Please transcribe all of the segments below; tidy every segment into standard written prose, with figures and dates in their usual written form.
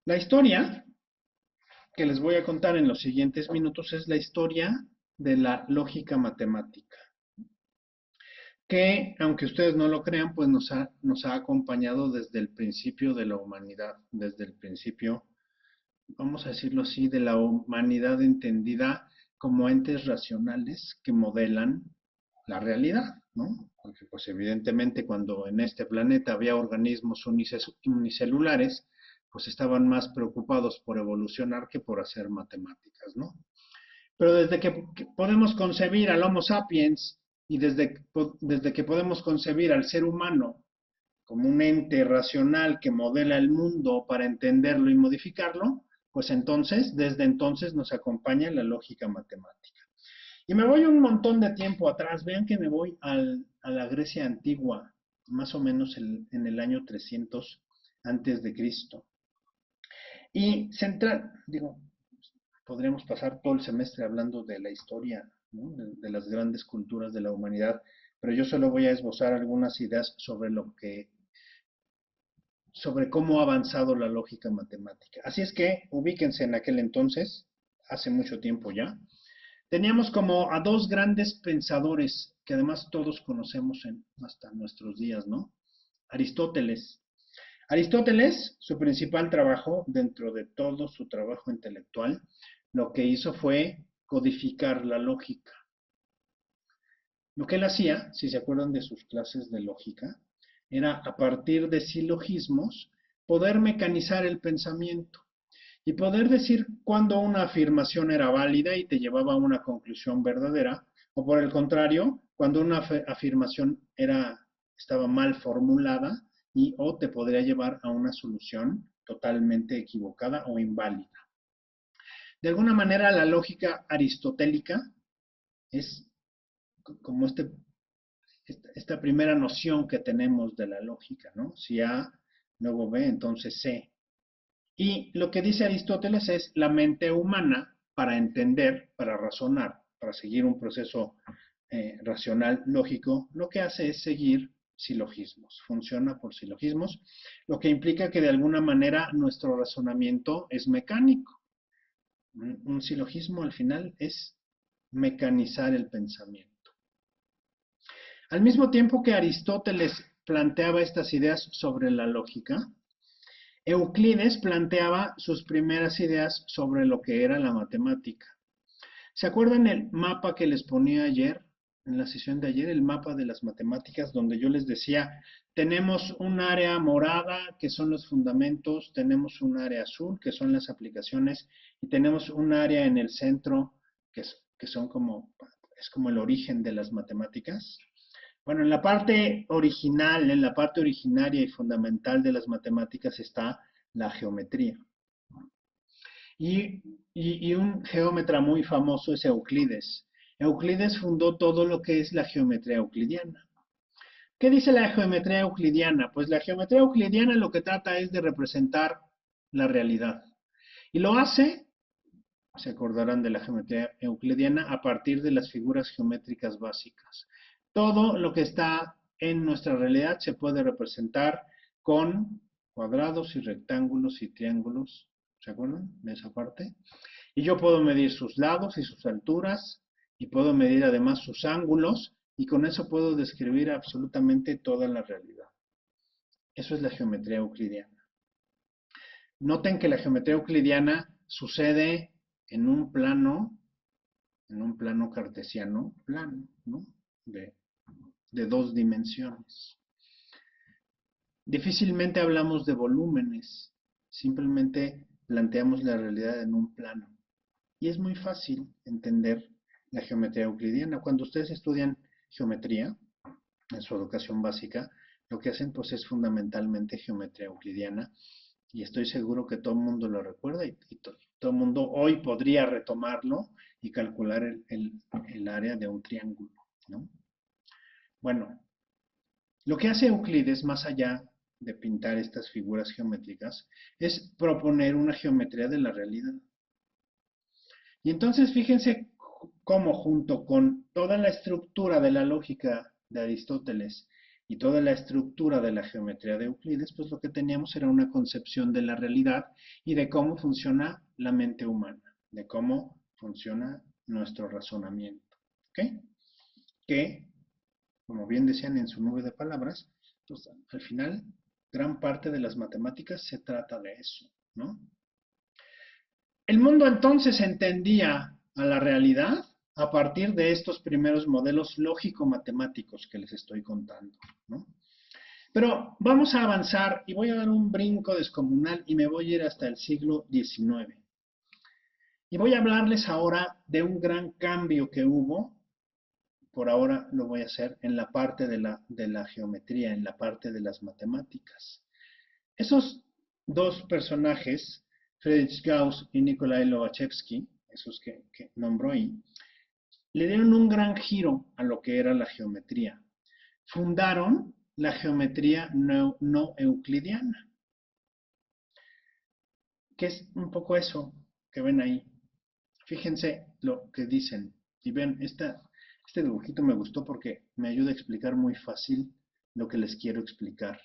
La historia que les voy a contar en los siguientes minutos es la historia de la lógica matemática, que aunque ustedes no lo crean, pues nos ha acompañado desde el principio de la humanidad, desde el principio, vamos a decirlo así, de la humanidad entendida como entes racionales que modelan la realidad, ¿no? Porque pues evidentemente cuando en este planeta había organismos unicelulares, pues estaban más preocupados por evolucionar que por hacer matemáticas, ¿no? Pero desde que podemos concebir al Homo sapiens y desde que podemos concebir al ser humano como un ente racional que modela el mundo para entenderlo y modificarlo, pues entonces, desde entonces nos acompaña la lógica matemática. Y me voy un montón de tiempo atrás, vean que me voy a la Grecia antigua, más o menos en el año 300 antes de Cristo. Y central, digo, podríamos pasar todo el semestre hablando de la historia, ¿no? De las grandes culturas de la humanidad, pero yo solo voy a esbozar algunas ideas sobre cómo ha avanzado la lógica matemática. Así es que ubíquense en aquel entonces, hace mucho tiempo ya, teníamos como a dos grandes pensadores que además todos conocemos hasta nuestros días, ¿no? Aristóteles. Aristóteles, su principal trabajo, dentro de todo su trabajo intelectual, lo que hizo fue codificar la lógica. Lo que él hacía, si se acuerdan de sus clases de lógica, era a partir de silogismos poder mecanizar el pensamiento y poder decir cuándo una afirmación era válida y te llevaba a una conclusión verdadera, o por el contrario, cuando una afirmación estaba mal formulada y o te podría llevar a una solución totalmente equivocada o inválida. De alguna manera, la lógica aristotélica es como esta primera noción que tenemos de la lógica, ¿no? Si A, luego B, entonces C. Y lo que dice Aristóteles es la mente humana para entender, para razonar, para seguir un proceso racional lógico, lo que hace es seguir silogismos, funciona por silogismos, lo que implica que de alguna manera nuestro razonamiento es mecánico. Un silogismo al final es mecanizar el pensamiento. Al mismo tiempo que Aristóteles planteaba estas ideas sobre la lógica, Euclides planteaba sus primeras ideas sobre lo que era la matemática. ¿Se acuerdan el mapa que les ponía ayer, en la sesión de ayer, el mapa de las matemáticas, donde yo les decía, tenemos un área morada, que son los fundamentos, tenemos un área azul, que son las aplicaciones, y tenemos un área en el centro, que son es como el origen de las matemáticas? Bueno, en la parte original, en la parte originaria y fundamental de las matemáticas está la geometría. Y un geómetra muy famoso es Euclides. Euclides fundó todo lo que es la geometría euclidiana. ¿Qué dice la geometría euclidiana? Pues la geometría euclidiana lo que trata es de representar la realidad. Y lo hace, se acordarán de la geometría euclidiana, a partir de las figuras geométricas básicas. Todo lo que está en nuestra realidad se puede representar con cuadrados y rectángulos y triángulos. ¿Se acuerdan de esa parte? Y yo puedo medir sus lados y sus alturas y puedo medir además sus ángulos y con eso puedo describir absolutamente toda la realidad. Eso es la geometría euclidiana. Noten que la geometría euclidiana sucede en un plano cartesiano plano, ¿no? De, de dos dimensiones. Difícilmente hablamos de volúmenes, simplemente planteamos la realidad en un plano. Y es muy fácil entender la geometría euclidiana. Cuando ustedes estudian geometría en su educación básica, lo que hacen pues es fundamentalmente geometría euclidiana y estoy seguro que todo el mundo lo recuerda y todo el mundo hoy podría retomarlo y calcular el área de un triángulo, ¿no? Bueno, lo que hace Euclides, más allá de pintar estas figuras geométricas, es proponer una geometría de la realidad. Y entonces fíjense cómo junto con toda la estructura de la lógica de Aristóteles y toda la estructura de la geometría de Euclides, pues lo que teníamos era una concepción de la realidad y de cómo funciona la mente humana, de cómo funciona nuestro razonamiento. ¿Ok? Que, como bien decían en su nube de palabras, pues al final, gran parte de las matemáticas se trata de eso, ¿no? El mundo entonces entendía a la realidad a partir de estos primeros modelos lógico-matemáticos que les estoy contando, ¿no? Pero vamos a avanzar y voy a dar un brinco descomunal y me voy a ir hasta el siglo XIX. Y voy a hablarles ahora de un gran cambio que hubo, por ahora lo voy a hacer en la parte de la geometría, en la parte de las matemáticas. Esos dos personajes, Friedrich Gauss y Nikolai Lobachevsky, esos que nombró ahí, le dieron un gran giro a lo que era la geometría. Fundaron la geometría no euclidiana. ¿Qué es un poco eso que ven ahí? Fíjense lo que dicen. Y ven, este dibujito me gustó porque me ayuda a explicar muy fácil lo que les quiero explicar.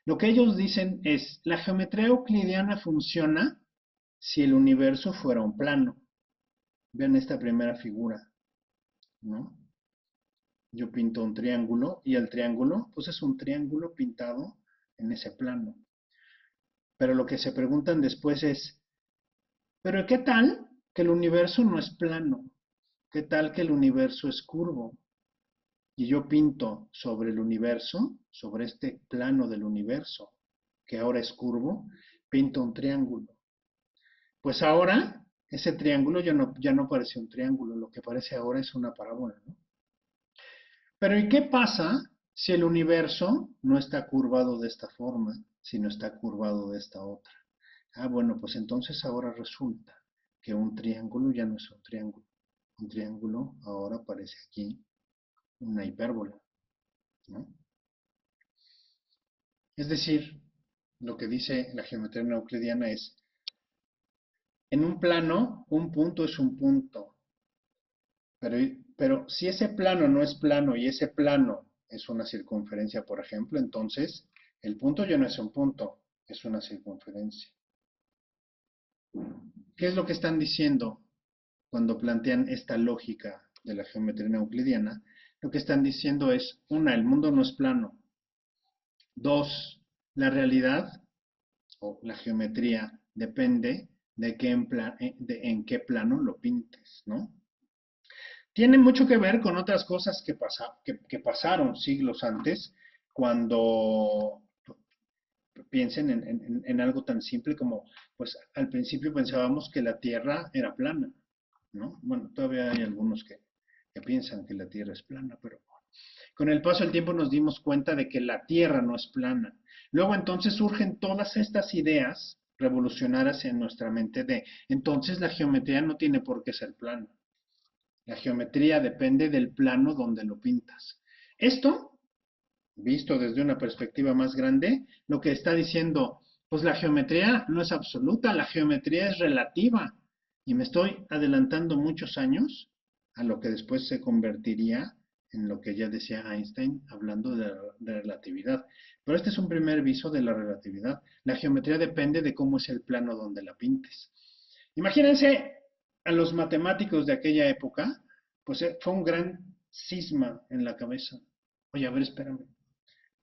Lo que ellos dicen es, la geometría euclidiana funciona si el universo fuera un plano. Vean esta primera figura, ¿no? Yo pinto un triángulo y el triángulo, pues es un triángulo pintado en ese plano. Pero lo que se preguntan después es, ¿pero qué tal que el universo no es plano? ¿Qué tal que el universo es curvo? Y yo pinto sobre el universo, sobre este plano del universo, que ahora es curvo, pinto un triángulo. Pues ahora ese triángulo ya no parece un triángulo, lo que parece ahora es una parábola, ¿no? Pero ¿y qué pasa si el universo no está curvado de esta forma, sino está curvado de esta otra? Ah, bueno, pues entonces ahora resulta que un triángulo ya no es un triángulo. Un triángulo ahora parece aquí una hipérbola, ¿no? Es decir, lo que dice la geometría no euclidiana es, en un plano, un punto es un punto, pero si ese plano no es plano y ese plano es una circunferencia, por ejemplo, entonces el punto ya no es un punto, es una circunferencia. ¿Qué es lo que están diciendo cuando plantean esta lógica de la geometría no euclidiana? Lo que están diciendo es, una, el mundo no es plano. Dos, la realidad o la geometría depende de en qué plano lo pintes, ¿no? Tiene mucho que ver con otras cosas que pasaron siglos antes, cuando piensen en algo tan simple como, pues al principio pensábamos que la Tierra era plana, ¿no? Bueno, todavía hay algunos que piensan que la Tierra es plana, pero con el paso del tiempo nos dimos cuenta de que la Tierra no es plana. Luego entonces surgen todas estas ideas revolucionarias en nuestra mente de, entonces la geometría no tiene por qué ser plana. La geometría depende del plano donde lo pintas. Esto, visto desde una perspectiva más grande, lo que está diciendo, pues la geometría no es absoluta, la geometría es relativa. Y me estoy adelantando muchos años a lo que después se convertiría en lo que ya decía Einstein hablando de relatividad. Pero este es un primer viso de la relatividad. La geometría depende de cómo es el plano donde la pintes. Imagínense a los matemáticos de aquella época, pues fue un gran cisma en la cabeza. Oye, a ver, espérame.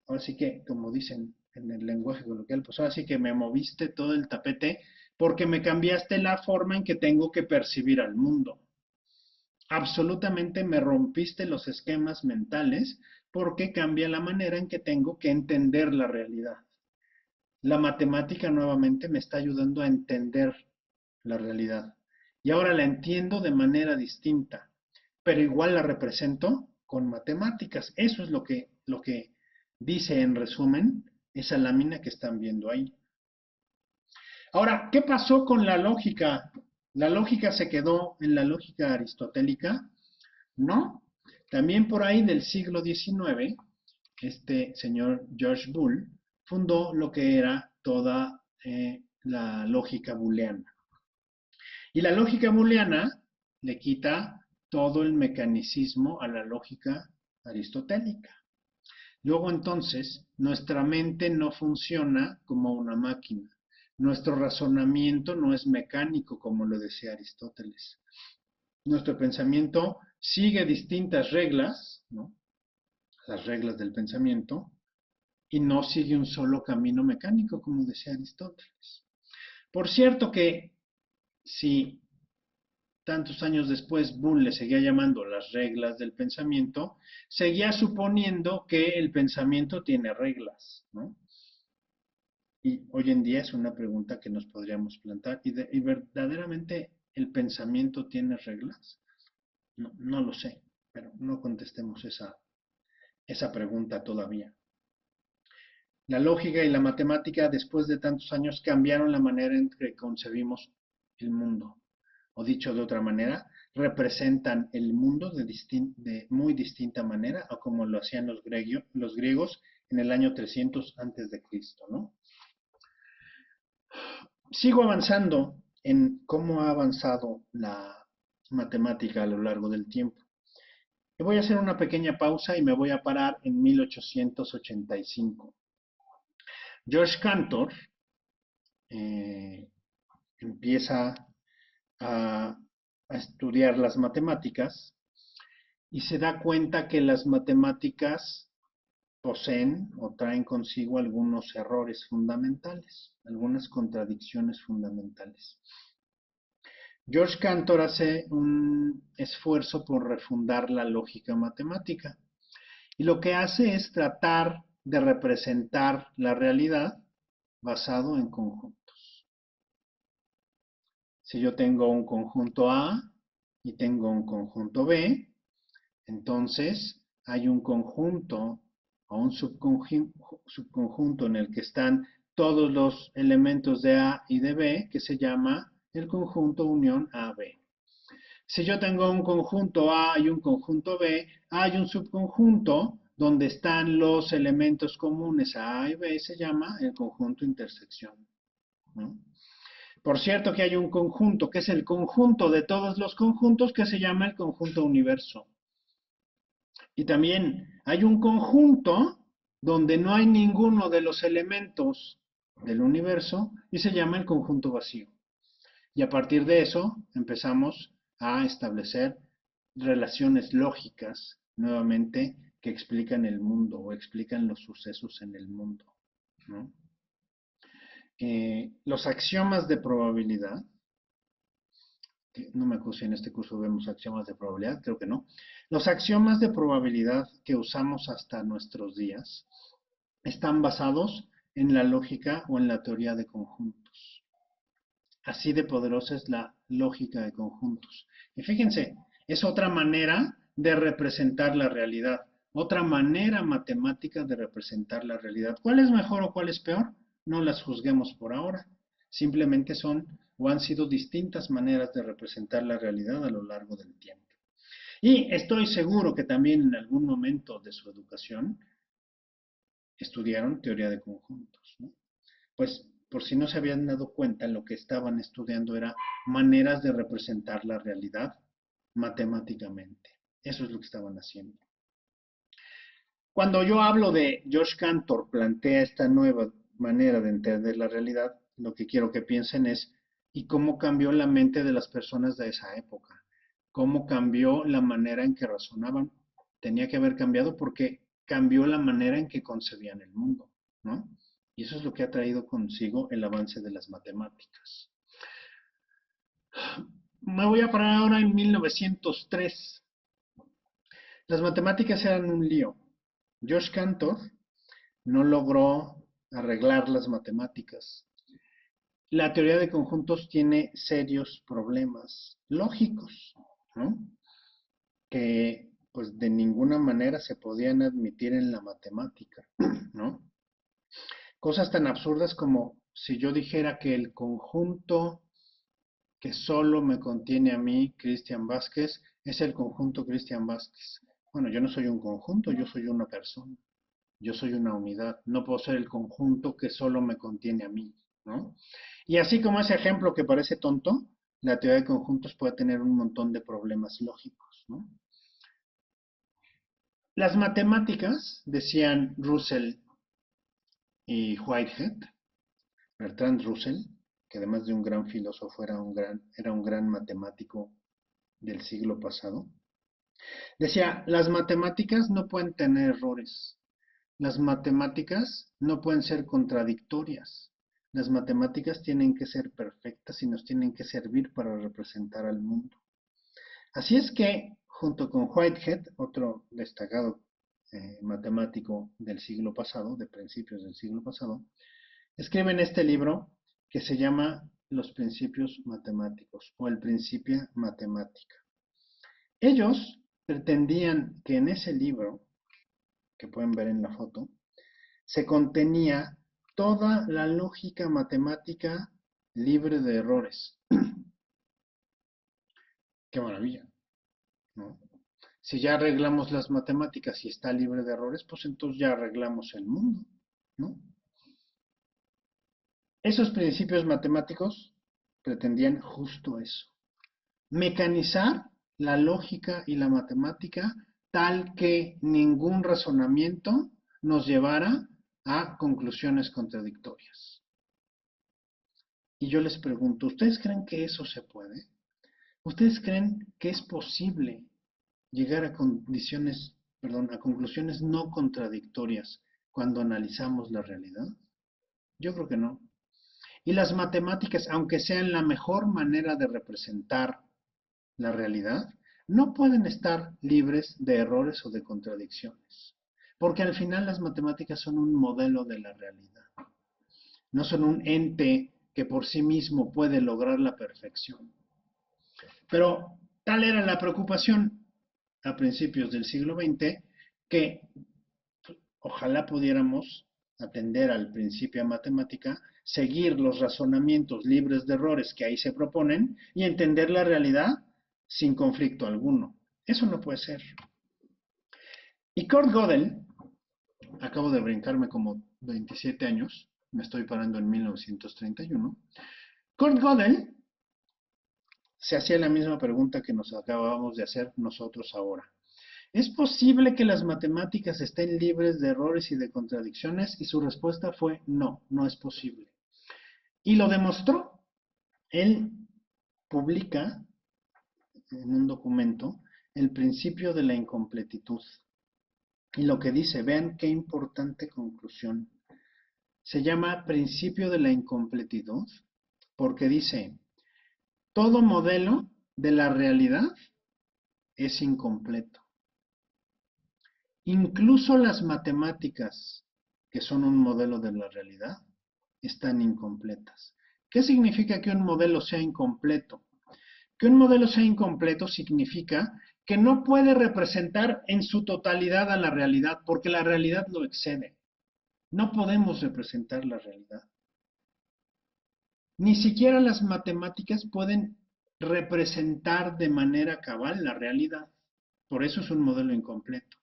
Ahora sí que, como dicen en el lenguaje coloquial, pues ahora sí que me moviste todo el tapete porque me cambiaste la forma en que tengo que percibir al mundo. Absolutamente me rompiste los esquemas mentales porque cambia la manera en que tengo que entender la realidad. La matemática nuevamente me está ayudando a entender la realidad. Y ahora la entiendo de manera distinta, pero igual la represento con matemáticas. Eso es lo que dice en resumen esa lámina que están viendo ahí. Ahora, ¿qué pasó con la lógica? ¿La lógica se quedó en la lógica aristotélica? No. También por ahí del siglo XIX, este señor George Boole fundó lo que era toda la lógica booleana. Y la lógica booleana le quita todo el mecanicismo a la lógica aristotélica. Luego entonces, nuestra mente no funciona como una máquina. Nuestro razonamiento no es mecánico, como lo decía Aristóteles. Nuestro pensamiento sigue distintas reglas, ¿no? Las reglas del pensamiento, y no sigue un solo camino mecánico, como decía Aristóteles. Por cierto que si tantos años después Boole le seguía llamando las reglas del pensamiento, seguía suponiendo que el pensamiento tiene reglas, ¿no? Y hoy en día es una pregunta que nos podríamos plantear. ¿Y verdaderamente el pensamiento tiene reglas? No, no lo sé, pero no contestemos esa pregunta todavía. La lógica y la matemática, después de tantos años, cambiaron la manera en que concebimos el mundo. O dicho de otra manera, representan el mundo de muy distinta manera a como lo hacían los griegos en el año 300 antes de Cristo, ¿no? Sigo avanzando en cómo ha avanzado la matemática a lo largo del tiempo. Y voy a hacer una pequeña pausa y me voy a parar en 1885. George Cantor eh, empieza a, a estudiar las matemáticas y se da cuenta que las matemáticas poseen o traen consigo algunos errores fundamentales, algunas contradicciones fundamentales. George Cantor hace un esfuerzo por refundar la lógica matemática y lo que hace es tratar de representar la realidad basado en conjuntos. Si yo tengo un conjunto A y tengo un conjunto B, entonces hay un conjunto o un subconjunto en el que están todos los elementos de A y de B que se llama el conjunto unión AB. Si yo tengo un conjunto A y un conjunto B, hay un subconjunto donde están los elementos comunes a y B, se llama el conjunto intersección, ¿no? Por cierto que hay un conjunto que es el conjunto de todos los conjuntos que se llama el conjunto universo. Y también hay un conjunto donde no hay ninguno de los elementos del universo y se llama el conjunto vacío. Y a partir de eso empezamos a establecer relaciones lógicas, nuevamente, que explican el mundo o explican los sucesos en el mundo, ¿no? Los axiomas de probabilidad, no me acuerdo si en este curso vemos axiomas de probabilidad, creo que no. Los axiomas de probabilidad que usamos hasta nuestros días están basados en la lógica o en la teoría de conjuntos. Así de poderosa es la lógica de conjuntos. Y fíjense, es otra manera de representar la realidad, otra manera matemática de representar la realidad. ¿Cuál es mejor o cuál es peor? No las juzguemos por ahora. Simplemente son o han sido distintas maneras de representar la realidad a lo largo del tiempo. Y estoy seguro que también en algún momento de su educación estudiaron teoría de conjuntos, ¿no? Pues por si no se habían dado cuenta, lo que estaban estudiando era maneras de representar la realidad matemáticamente. Eso es lo que estaban haciendo. Cuando yo hablo de George Cantor plantea esta nueva manera de entender la realidad, lo que quiero que piensen es, ¿y cómo cambió la mente de las personas de esa época? ¿Cómo cambió la manera en que razonaban? Tenía que haber cambiado porque cambió la manera en que concebían el mundo, ¿no? Y eso es lo que ha traído consigo el avance de las matemáticas. Me voy a parar ahora en 1903. Las matemáticas eran un lío. George Cantor no logró arreglar las matemáticas. La teoría de conjuntos tiene serios problemas lógicos, ¿no? Que pues de ninguna manera se podían admitir en la matemática, ¿no? Cosas tan absurdas como si yo dijera que el conjunto que solo me contiene a mí, Cristian Vázquez, es el conjunto Cristian Vázquez. Bueno, yo no soy un conjunto, yo soy una persona. Yo soy una unidad, no puedo ser el conjunto que solo me contiene a mí, ¿no? Y así como ese ejemplo que parece tonto, la teoría de conjuntos puede tener un montón de problemas lógicos, ¿no? Las matemáticas, decían Russell y Whitehead, Bertrand Russell, que además de un gran filósofo era un gran matemático del siglo pasado, decía, las matemáticas no pueden tener errores, las matemáticas no pueden ser contradictorias, las matemáticas tienen que ser perfectas y nos tienen que servir para representar al mundo. Así es que, junto con Whitehead, otro destacado matemático del siglo pasado, de principios del siglo pasado, escriben este libro que se llama Los Principios Matemáticos o el Principia Matemática. Ellos pretendían que en ese libro, que pueden ver en la foto, se contenía toda la lógica matemática libre de errores. ¡Qué maravilla! ¿No? Si ya arreglamos las matemáticas y está libre de errores, pues entonces ya arreglamos el mundo, ¿no? Esos principios matemáticos pretendían justo eso, mecanizar la lógica y la matemática tal que ningún razonamiento nos llevara a conclusiones contradictorias. Y yo les pregunto, ¿ustedes creen que eso se puede? ¿Ustedes creen que es posible llegar a a conclusiones no contradictorias cuando analizamos la realidad? Yo creo que no. Y las matemáticas, aunque sean la mejor manera de representar la realidad, no pueden estar libres de errores o de contradicciones, porque al final las matemáticas son un modelo de la realidad, no son un ente que por sí mismo puede lograr la perfección. Pero tal era la preocupación a principios del siglo XX que ojalá pudiéramos atender al principio matemática, seguir los razonamientos libres de errores que ahí se proponen y entender la realidad sin conflicto alguno. Eso no puede ser. Y Kurt Gödel, acabo de brincarme como 27 años, me estoy parando en 1931, Kurt Gödel se hacía la misma pregunta que nos acabamos de hacer nosotros ahora. ¿Es posible que las matemáticas estén libres de errores y de contradicciones? Y su respuesta fue no, no es posible. Y lo demostró. Él publica en un documento el principio de la incompletitud. Y lo que dice, vean qué importante conclusión. Se llama principio de la incompletitud porque dice, todo modelo de la realidad es incompleto. Incluso las matemáticas, que son un modelo de la realidad, están incompletas. ¿Qué significa que un modelo sea incompleto? Que un modelo sea incompleto significa que no puede representar en su totalidad a la realidad, porque la realidad lo excede. No podemos representar la realidad. Ni siquiera las matemáticas pueden representar de manera cabal la realidad. Por eso es un modelo incompleto.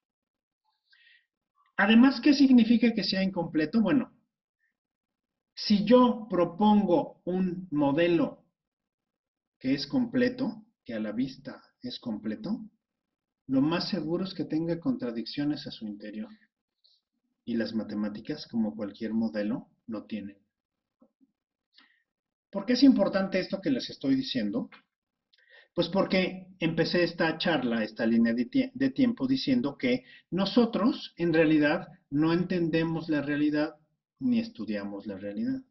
Además, ¿qué significa que sea incompleto? Bueno, si yo propongo un modelo que es completo, que a la vista es completo, lo más seguro es que tenga contradicciones a su interior. Y las matemáticas, como cualquier modelo, lo tienen. ¿Por qué es importante esto que les estoy diciendo? Pues porque empecé esta charla, esta línea de tiempo diciendo que nosotros en realidad no entendemos la realidad ni estudiamos la realidad.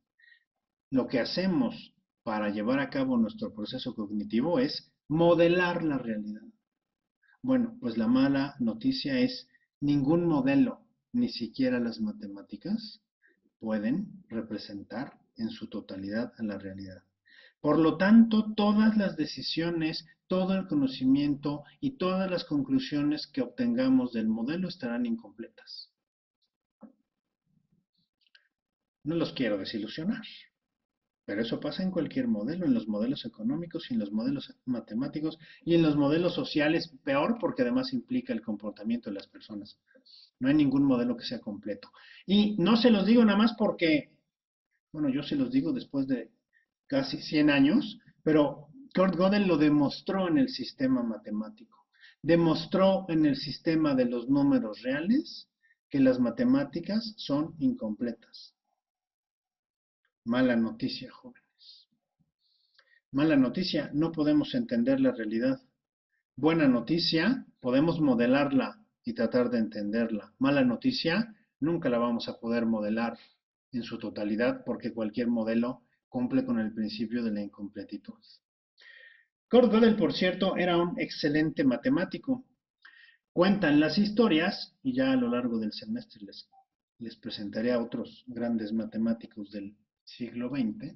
Lo que hacemos para llevar a cabo nuestro proceso cognitivo es modelar la realidad. Bueno, pues la mala noticia es ningún modelo, ni siquiera las matemáticas, pueden representar en su totalidad a la realidad. Por lo tanto, todas las decisiones, todo el conocimiento y todas las conclusiones que obtengamos del modelo estarán incompletas. No los quiero desilusionar, pero eso pasa en cualquier modelo, en los modelos económicos y en los modelos matemáticos y en los modelos sociales, peor porque además implica el comportamiento de las personas. No hay ningún modelo que sea completo. Y no se los digo nada más porque, bueno, yo se los digo después de casi 100 años, pero Kurt Gödel lo demostró en el sistema matemático. demostró en el sistema de los números reales que las matemáticas son incompletas. Mala noticia, jóvenes. Mala noticia, no podemos entender la realidad. Buena noticia, podemos modelarla y tratar de entenderla. Mala noticia, nunca la vamos a poder modelar en su totalidad porque cualquier modelo cumple con el principio de la incompletitud. Kurt Gödel, por cierto, era un excelente matemático. Cuentan las historias, y ya a lo largo del semestre les presentaré a otros grandes matemáticos del siglo XX,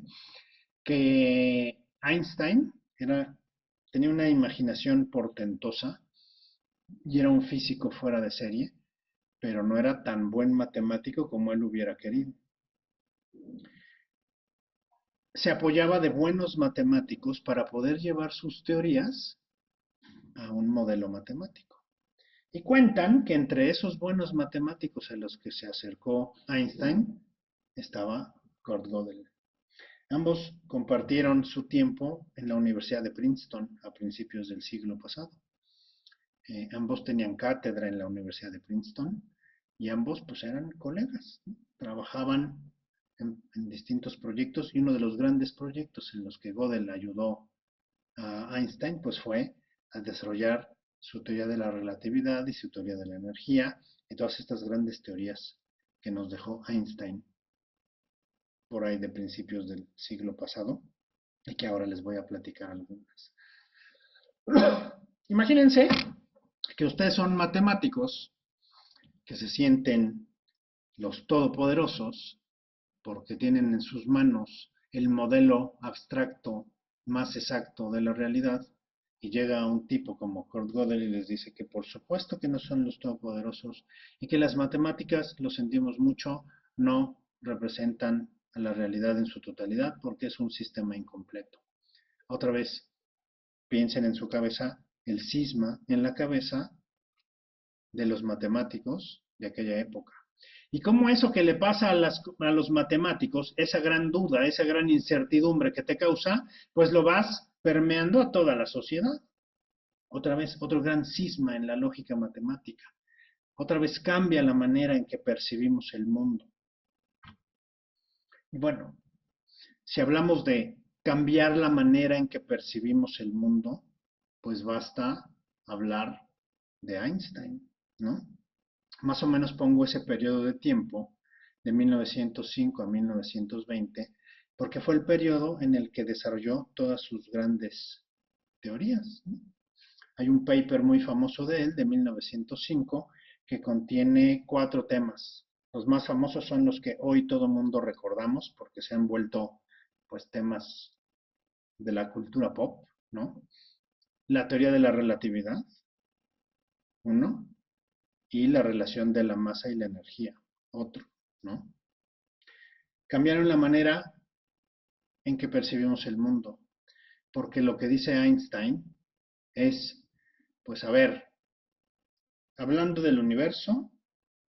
que Einstein tenía una imaginación portentosa y era un físico fuera de serie, pero no era tan buen matemático como él hubiera querido. Se apoyaba de buenos matemáticos para poder llevar sus teorías a un modelo matemático. Y cuentan que entre esos buenos matemáticos a los que se acercó Einstein estaba Kurt Gödel. Ambos compartieron su tiempo en la Universidad de Princeton a principios del siglo pasado. Ambos tenían cátedra en la Universidad de Princeton y ambos pues eran colegas, ¿no? Trabajaban en distintos proyectos y uno de los grandes proyectos en los que Gödel ayudó a Einstein pues fue a desarrollar su teoría de la relatividad y su teoría de la energía y todas estas grandes teorías que nos dejó Einstein por ahí de principios del siglo pasado y que ahora les voy a platicar algunas. Imagínense que ustedes son matemáticos que se sienten los todopoderosos porque tienen en sus manos el modelo abstracto más exacto de la realidad y llega un tipo como Kurt Gödel y les dice que por supuesto que no son los todopoderosos y que las matemáticas, lo sentimos mucho, no representan a la realidad en su totalidad porque es un sistema incompleto. Otra vez, piensen en su cabeza el cisma en la cabeza de los matemáticos de aquella época. Y cómo eso que le pasa a los matemáticos, esa gran duda, esa gran incertidumbre que te causa, pues lo vas permeando a toda la sociedad. Otra vez, otro gran cisma en la lógica matemática. Otra vez cambia la manera en que percibimos el mundo. Y bueno, si hablamos de cambiar la manera en que percibimos el mundo, pues basta hablar de Einstein, ¿no? Más o menos pongo ese periodo de tiempo de 1905 a 1920, porque fue el periodo en el que desarrolló todas sus grandes teorías, ¿no? Hay un paper muy famoso de él, de 1905, que contiene 4 temas. Los más famosos son los que hoy todo mundo recordamos, porque se han vuelto pues temas de la cultura pop, ¿no? La teoría de la relatividad, uno, y la relación de la masa y la energía, otro, ¿no? Cambiaron la manera en que percibimos el mundo, porque lo que dice Einstein es, pues a ver, hablando del universo,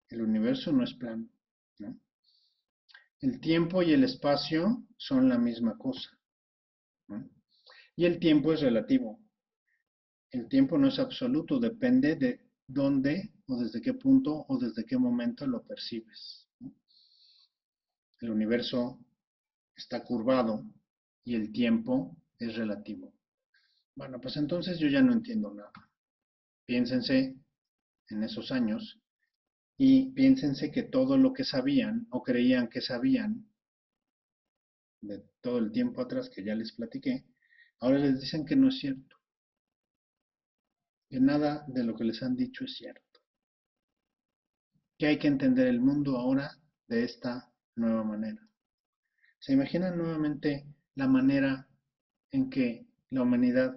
el universo no es plano, ¿no? El tiempo y el espacio son la misma cosa, ¿no? Y el tiempo es relativo. El tiempo no es absoluto, depende de dónde o desde qué punto o desde qué momento lo percibes, ¿no? El universo está curvado y el tiempo es relativo. Bueno, pues entonces yo ya no entiendo nada. Piénsense en esos años y piénsense que todo lo que sabían o creían que sabían de todo el tiempo atrás que ya les platiqué, ahora les dicen que no es cierto. Que nada de lo que les han dicho es cierto. Que hay que entender el mundo ahora de esta nueva manera. ¿Se imaginan nuevamente la manera en que la humanidad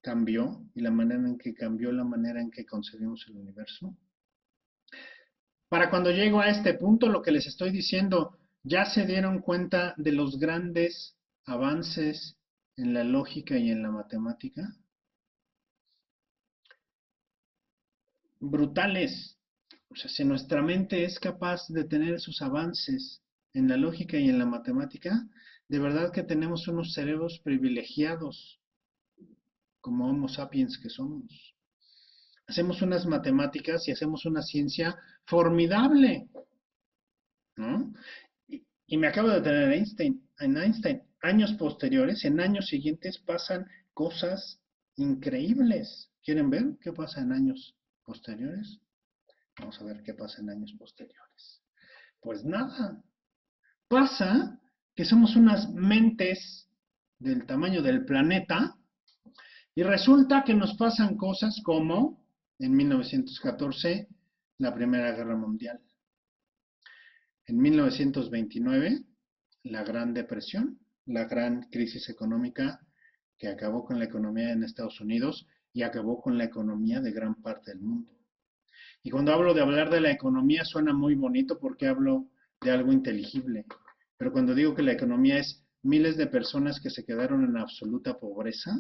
cambió y la manera en que cambió la manera en que concebimos el universo? Para cuando llego a este punto, lo que les estoy diciendo, ¿ya se dieron cuenta de los grandes avances en la lógica y en la matemática? Brutales. O sea, si nuestra mente es capaz de tener esos avances en la lógica y en la matemática, de verdad que tenemos unos cerebros privilegiados como Homo sapiens que somos. Hacemos unas matemáticas y hacemos una ciencia formidable, ¿no? Y me acabo de tener en Einstein. Años posteriores, en años siguientes, pasan cosas increíbles. ¿Quieren ver qué pasa en años posteriores? Vamos a ver qué pasa en años posteriores. Pues nada, pasa que somos unas mentes del tamaño del planeta y resulta que nos pasan cosas como en 1914 la Primera Guerra Mundial. En 1929, la Gran Depresión, la gran crisis económica que acabó con la economía en Estados Unidos y acabó con la economía de gran parte del mundo. Y cuando hablo de hablar de la economía suena muy bonito porque hablo de algo inteligible. Pero cuando digo que la economía es miles de personas que se quedaron en absoluta pobreza,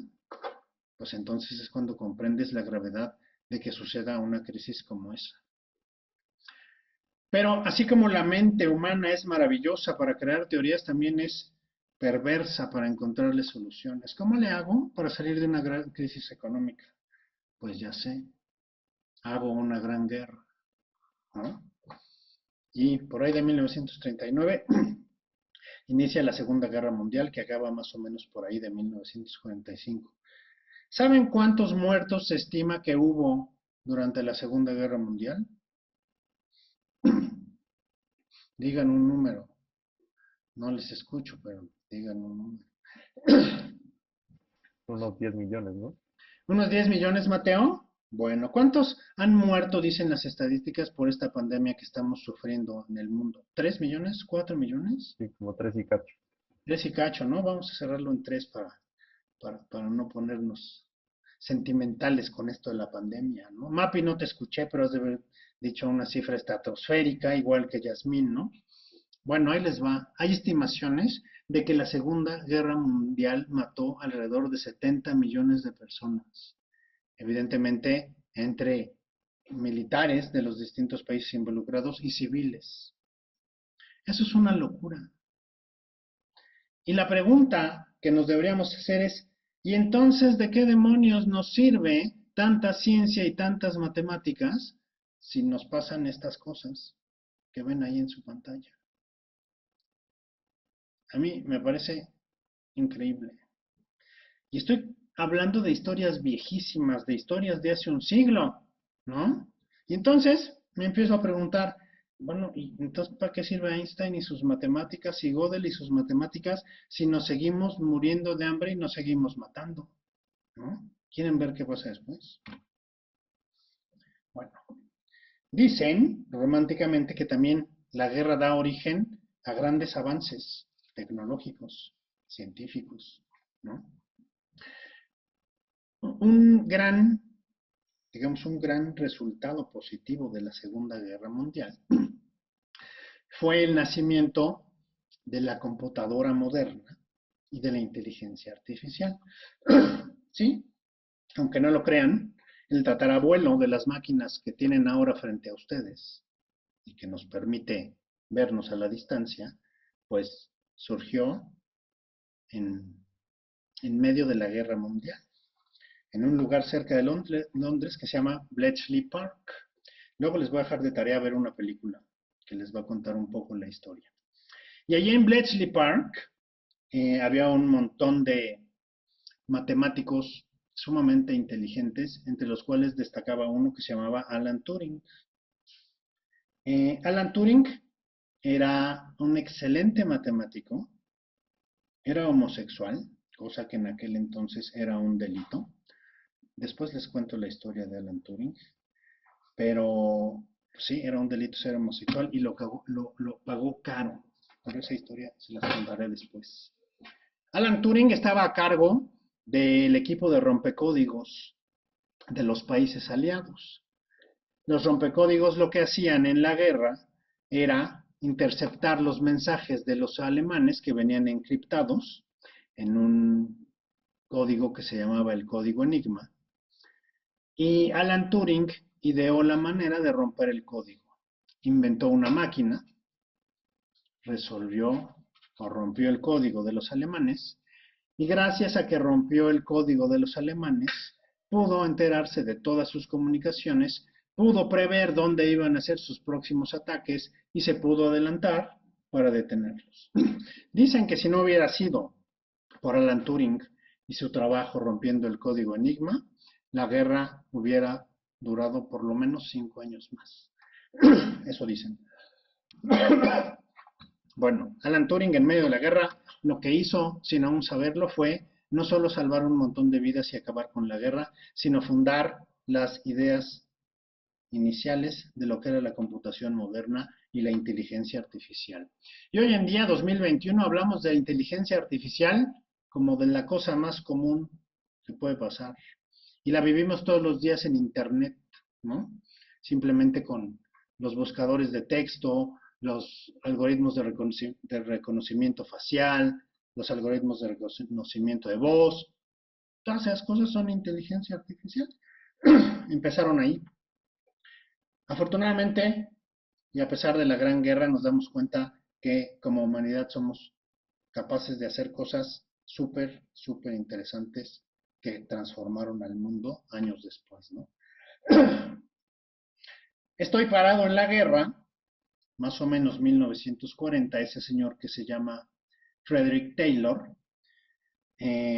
pues entonces es cuando comprendes la gravedad de que suceda una crisis como esa. Pero así como la mente humana es maravillosa para crear teorías, también es perversa para encontrarle soluciones. ¿Cómo le hago para salir de una gran crisis económica? Pues ya sé, hago una gran guerra, ¿no? Y por ahí de 1939 inicia la Segunda Guerra Mundial, que acaba más o menos por ahí de 1945. ¿Saben cuántos muertos se estima que hubo durante la Segunda Guerra Mundial? Digan un número. No les escucho, pero digan un número. Unos 10 millones, ¿no? ¿Unos 10 millones, Mateo? Bueno, ¿cuántos han muerto, dicen las estadísticas, por esta pandemia que estamos sufriendo en el mundo? ¿3 millones? ¿4 millones? Sí, como 3 y cacho. 3 y cacho, ¿no? Vamos a cerrarlo en 3 para no ponernos sentimentales con esto de la pandemia, ¿no? Mapi, no te escuché, pero has de haber dicho una cifra estratosférica, igual que Yasmín, ¿no? Bueno, ahí les va. Hay estimaciones de que la Segunda Guerra Mundial mató alrededor de 70 millones de personas. Evidentemente, entre militares de los distintos países involucrados y civiles. Eso es una locura. Y la pregunta que nos deberíamos hacer es, ¿y entonces de qué demonios nos sirve tanta ciencia y tantas matemáticas si nos pasan estas cosas que ven ahí en su pantalla? A mí me parece increíble. Y estoy hablando de historias viejísimas, de historias de hace un siglo, ¿no? Y entonces me empiezo a preguntar, bueno, ¿y entonces para qué sirve Einstein y sus matemáticas y Gödel y sus matemáticas si nos seguimos muriendo de hambre y nos seguimos matando? ¿No? ¿Quieren ver qué pasa después? Bueno, dicen románticamente que también la guerra da origen a grandes avances tecnológicos, científicos, ¿no? Un gran, digamos, un gran resultado positivo de la Segunda Guerra Mundial fue el nacimiento de la computadora moderna y de la inteligencia artificial. ¿Sí? Aunque no lo crean, el tatarabuelo de las máquinas que tienen ahora frente a ustedes y que nos permite vernos a la distancia, pues surgió en, en medio de la Guerra Mundial, en un lugar cerca de Londres que se llama Bletchley Park. Luego les voy a dejar de tarea ver una película que les va a contar un poco la historia. Y allí en Bletchley Park había un montón de matemáticos sumamente inteligentes, entre los cuales destacaba uno que se llamaba Alan Turing. Alan Turing era un excelente matemático, era homosexual, cosa que en aquel entonces era un delito. Después les cuento la historia de Alan Turing, pero sí, era un delito ser homosexual y lo pagó caro. Pero esa historia se las contaré después. Alan Turing estaba a cargo del equipo de rompecódigos de los países aliados. Los rompecódigos lo que hacían en la guerra era interceptar los mensajes de los alemanes que venían encriptados en un código que se llamaba el código Enigma. Y Alan Turing ideó la manera de romper el código. Inventó una máquina, resolvió o rompió el código de los alemanes Y gracias a que rompió el código de los alemanes, pudo enterarse de todas sus comunicaciones, pudo prever dónde iban a ser sus próximos ataques y se pudo adelantar para detenerlos. Dicen que si no hubiera sido por Alan Turing y su trabajo rompiendo el código Enigma, la guerra hubiera durado por lo menos 5 años más. Eso dicen. Bueno, Alan Turing en medio de la guerra lo que hizo, sin aún saberlo, fue no solo salvar un montón de vidas y acabar con la guerra, sino fundar las ideas iniciales de lo que era la computación moderna y la inteligencia artificial. Y hoy en día, 2021, hablamos de inteligencia artificial como de la cosa más común que puede pasar. Y la vivimos todos los días en Internet, ¿no? Simplemente con los buscadores de texto, los algoritmos de reconocimiento facial, los algoritmos de reconocimiento de voz. Todas esas cosas son inteligencia artificial. Empezaron ahí. Afortunadamente, y a pesar de la gran guerra, nos damos cuenta que como humanidad somos capaces de hacer cosas súper, súper interesantes que transformaron al mundo años después, ¿no? Estoy parado en la guerra, más o menos 1940, ese señor que se llama Frederick Taylor,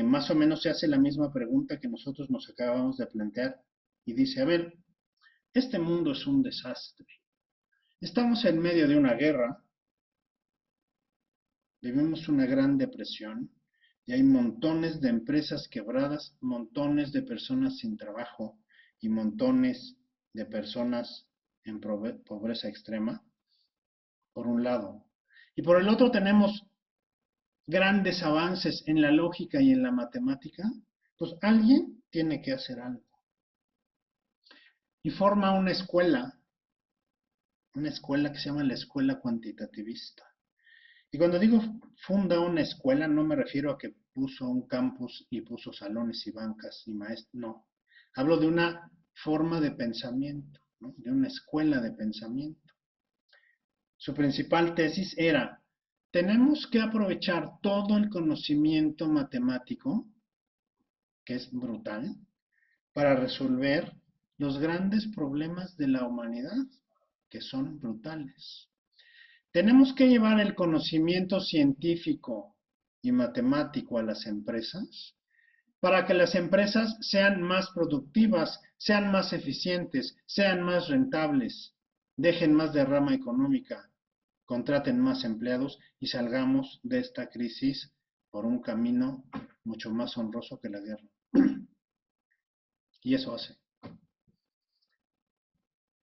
más o menos se hace la misma pregunta que nosotros nos acabamos de plantear y dice, a ver, este mundo es un desastre. Estamos en medio de una guerra, vivimos una gran depresión y hay montones de empresas quebradas, montones de personas sin trabajo y montones de personas en pobreza extrema, por un lado. Y por el otro tenemos grandes avances en la lógica y en la matemática, pues alguien tiene que hacer algo. Y forma una escuela que se llama la escuela cuantitativista. Y cuando digo funda una escuela, no me refiero a que puso un campus y puso salones y bancas y maestros, no. Hablo de una forma de pensamiento, ¿no? De una escuela de pensamiento. Su principal tesis era, tenemos que aprovechar todo el conocimiento matemático, que es brutal, para resolver los grandes problemas de la humanidad, que son brutales. Tenemos que llevar el conocimiento científico y matemático a las empresas para que las empresas sean más productivas, sean más eficientes, sean más rentables, dejen más derrama económica, contraten más empleados y salgamos de esta crisis por un camino mucho más honroso que la guerra. Y eso hace.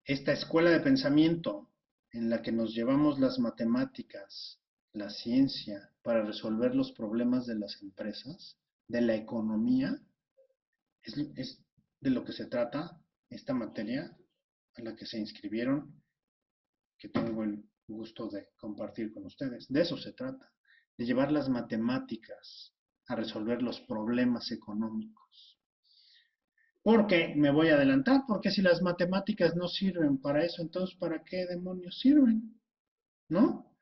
Esta escuela de pensamiento en la que nos llevamos las matemáticas, la ciencia, para resolver los problemas de las empresas, de la economía, es de lo que se trata esta materia a la que se inscribieron, que tengo el gusto de compartir con ustedes. De eso se trata, de llevar las matemáticas a resolver los problemas económicos. Porque me voy a adelantar, porque si las matemáticas no sirven para eso, entonces ¿para qué demonios sirven? ¿No?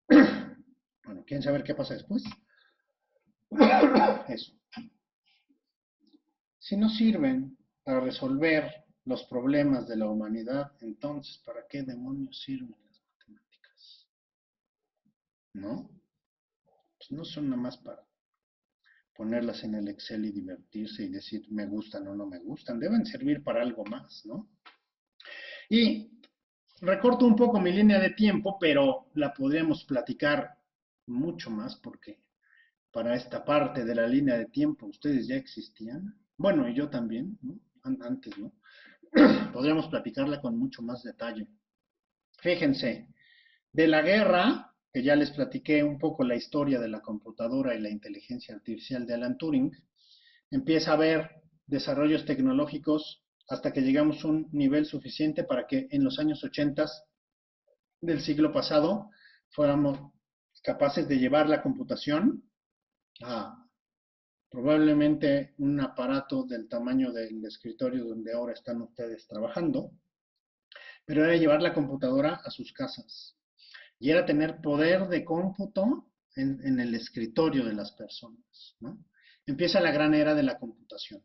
Bueno, ¿quieren saber qué pasa después? Eso. Si no sirven para resolver los problemas de la humanidad, entonces ¿para qué demonios sirven las matemáticas? ¿No? Pues no son nada más para ponerlas en el Excel y divertirse y decir me gustan o no me gustan. Deben servir para algo más, ¿no? Y recorto un poco mi línea de tiempo, pero la podríamos platicar mucho más porque para esta parte de la línea de tiempo ustedes ya existían. Bueno, y yo también, ¿no? Antes, ¿no? Podríamos platicarla con mucho más detalle. Fíjense, de la guerra, que ya les platiqué un poco la historia de la computadora y la inteligencia artificial de Alan Turing, empieza a haber desarrollos tecnológicos hasta que llegamos a un nivel suficiente para que en los años 80 del siglo pasado fuéramos capaces de llevar la computación a probablemente un aparato del tamaño del escritorio donde ahora están ustedes trabajando, pero era llevar la computadora a sus casas y era tener poder de cómputo en el escritorio de las personas, ¿no? empieza la gran era de la computación.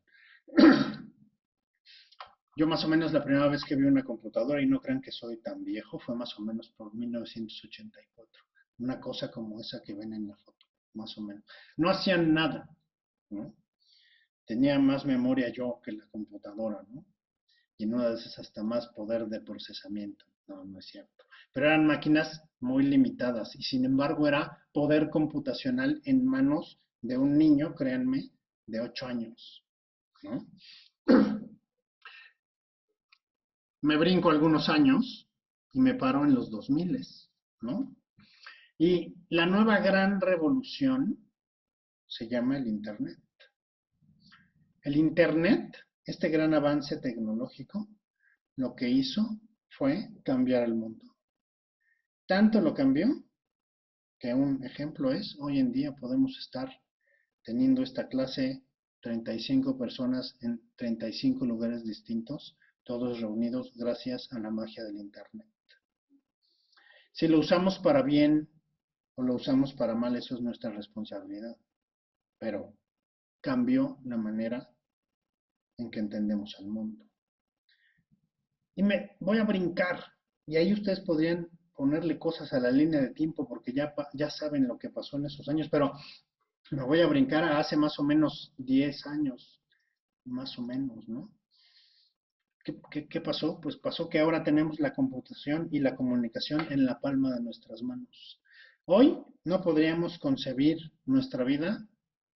Yo más o menos la primera vez que vi una computadora, y no crean que soy tan viejo, fue más o menos por 1984. Una cosa como esa que ven en la foto, más o menos. No hacían nada, ¿no? Tenía más memoria yo que la computadora, ¿no? Y en una de esas hasta más poder de procesamiento. No, no es cierto. Pero eran máquinas muy limitadas y sin embargo era poder computacional en manos de un niño, créanme, de 8 años, ¿no? Me brinco algunos años y me paro en los 2000, ¿no? Y la nueva gran revolución se llama el Internet. El Internet, este gran avance tecnológico, lo que hizo fue cambiar el mundo. Tanto lo cambió que un ejemplo es, hoy en día podemos estar teniendo esta clase 35 personas en 35 lugares distintos, todos reunidos gracias a la magia del Internet. Si lo usamos para bien o lo usamos para mal, eso es nuestra responsabilidad. Pero cambió la manera en que entendemos al mundo. Y me voy a brincar, y ahí ustedes podrían ponerle cosas a la línea de tiempo porque ya saben lo que pasó en esos años, pero me voy a brincar a hace más o menos 10 años, más o menos, ¿no? ¿Qué pasó? Pues pasó que ahora tenemos la computación y la comunicación en la palma de nuestras manos. Hoy no podríamos concebir nuestra vida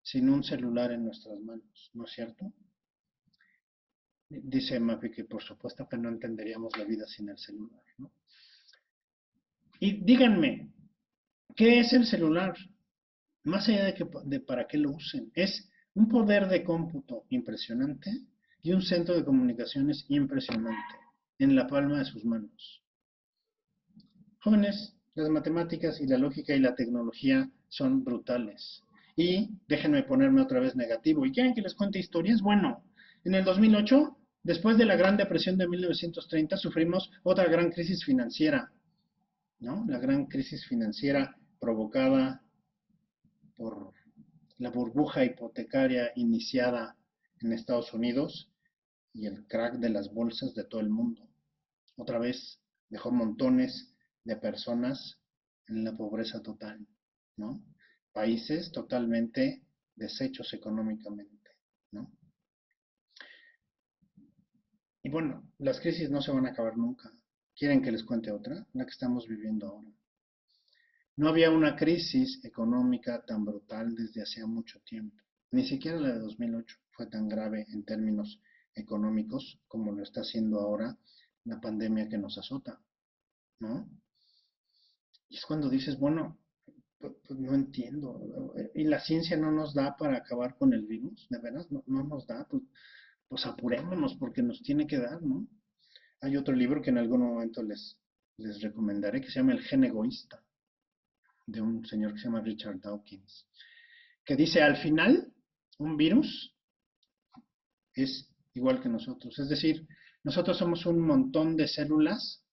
sin un celular en nuestras manos, ¿no es cierto? Dice Mapi que por supuesto que no entenderíamos la vida sin el celular, ¿no? Y díganme, ¿qué es el celular? Más allá de para qué lo usen, es un poder de cómputo impresionante y un centro de comunicaciones impresionante en la palma de sus manos. Jóvenes, las matemáticas y la lógica y la tecnología son brutales. Y déjenme ponerme otra vez negativo. ¿Y quieren que les cuente historias? Bueno, en el 2008, después de la Gran Depresión de 1930, sufrimos otra gran crisis financiera, ¿no? La gran crisis financiera provocada por la burbuja hipotecaria iniciada en Estados Unidos y el crack de las bolsas de todo el mundo. Otra vez dejó montones de personas en la pobreza total, ¿no? Países totalmente deshechos económicamente, ¿no? Y bueno, las crisis no se van a acabar nunca. ¿Quieren que les cuente otra? La que estamos viviendo ahora. No había una crisis económica tan brutal desde hacía mucho tiempo. Ni siquiera la de 2008 fue tan grave en términos económicos como lo está haciendo ahora la pandemia que nos azota, ¿no? Y es cuando dices, bueno, pues no entiendo. Y la ciencia no nos da para acabar con el virus, de veras, no nos da. Pues apurémonos porque nos tiene que dar, ¿no? Hay otro libro que en algún momento les recomendaré que se llama El gen egoísta, de un señor que se llama Richard Dawkins, que dice, al final, un virus es igual que nosotros. Es decir, nosotros somos un montón de células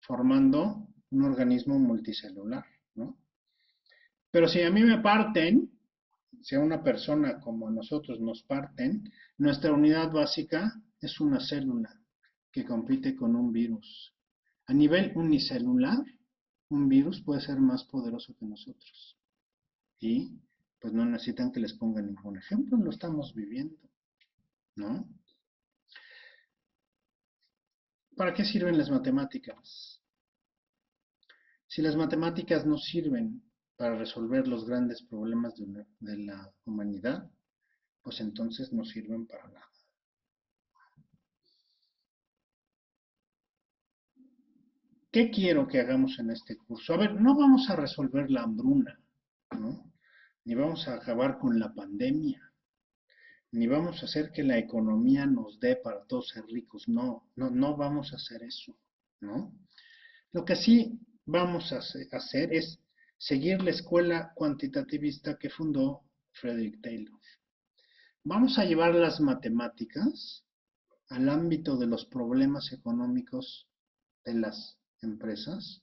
formando un organismo multicelular, ¿no? Pero si a mí me parten, si a una persona como a nosotros nos parten, nuestra unidad básica es una célula que compite con un virus. A nivel unicelular, un virus puede ser más poderoso que nosotros. Y pues no necesitan que les ponga ningún ejemplo, lo estamos viviendo, ¿no? ¿Para qué sirven las matemáticas? Si las matemáticas no sirven para resolver los grandes problemas de la humanidad, pues entonces no sirven para nada. ¿Qué quiero que hagamos en este curso? A ver, no vamos a resolver la hambruna, ¿no? Ni vamos a acabar con la pandemia, ni vamos a hacer que la economía nos dé para todos ser ricos. No vamos a hacer eso, ¿no? Lo que sí vamos a hacer es seguir la escuela cuantitativista que fundó Frederick Taylor. Vamos a llevar las matemáticas al ámbito de los problemas económicos de las empresas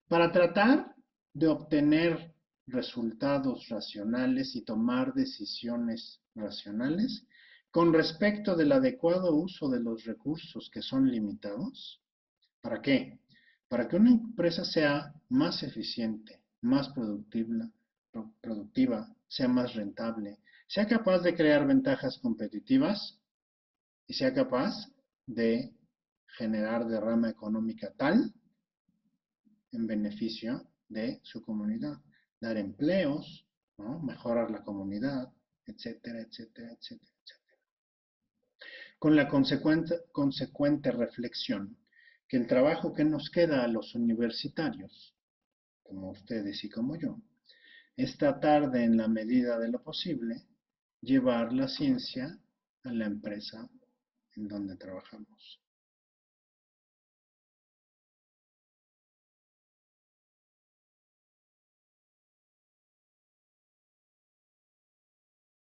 para tratar de obtener resultados racionales y tomar decisiones racionales con respecto del adecuado uso de los recursos que son limitados. ¿Para qué? Para que una empresa sea más eficiente, más productiva, sea más rentable, sea capaz de crear ventajas competitivas y sea capaz de generar derrama económica tal en beneficio de su comunidad, dar empleos, ¿no? Mejorar la comunidad, etcétera, etcétera, etcétera, etcétera. Con la consecuente reflexión que el trabajo que nos queda a los universitarios, como ustedes y como yo, es tratar de, en la medida de lo posible, llevar la ciencia a la empresa en donde trabajamos.